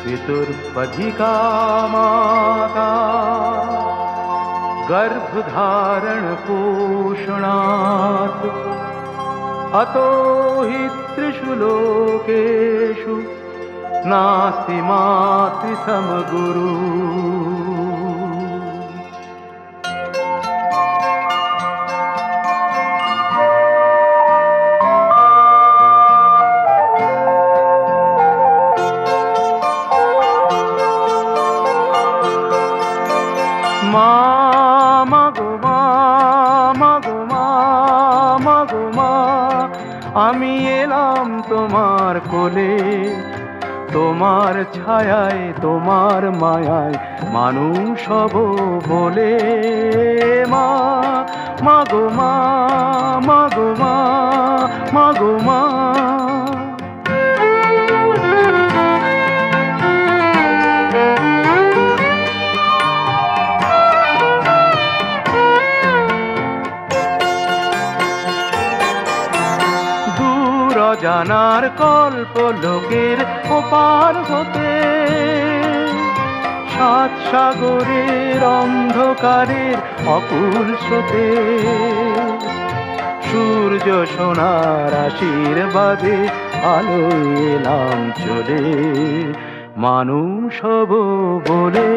पितुर्पथिका माता गर्भधारण पोषणात् अतो हि त्रिषु लोकेषु नास्ति मातृसमगुरु। আমি এলাম তোমার কোলে, তোমার ছায়ায় তোমার মায়ায় মানুষ হব বলে। মা মাগো মা, মাগো মা, মাগো মা। জানার কল্প লোকের ওপার হতে, সাত সাগরের অন্ধকারের অকুল স্রোতে, সূর্য সোনার আশীর্বাদে আলোয় এলাম চলে, মানুষ হব বলে।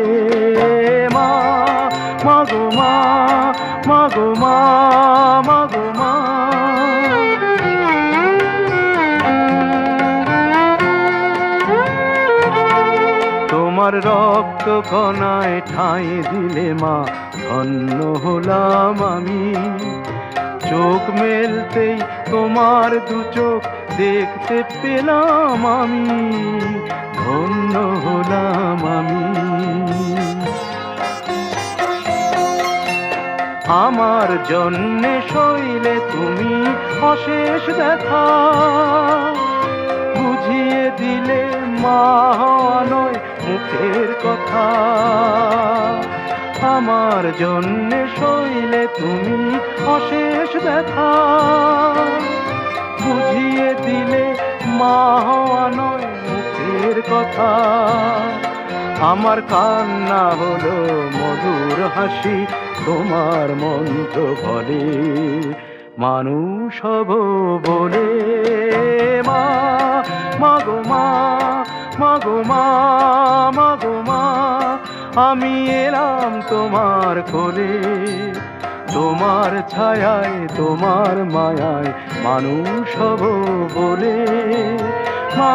মা মাগো মা, মাগো মা, মাগো মা। তোমার রক্ত কণায় ঠাঁই দিলে মা ধন্য হলাম আমি। চোখ মেলতেই তোমার দু চোখ দেখতে পেলাম আমি, ধন্য হলাম আমি। আমার জন্যে সইলে তুমি অশেষ দেখা, বুঝিয়ে দিলে মা হওয়া নয় মুখের কথা। আমার জন্যে সইলে তুমি অশেষ ব্যথা, বুঝিয়ে দিলে মা হওয়া নয় মুখের কথা। আমার কান্না হলো মধুর হাসি, তোমার মন্ত্র বলে মানুষ হব বলে। মা মাগো মা, মাগো মা, মাগো মা। আমি এলাম তোমার কোলে, তোমার ছায়ায় তোমার মায়ায় মানুষ হব বলে। মা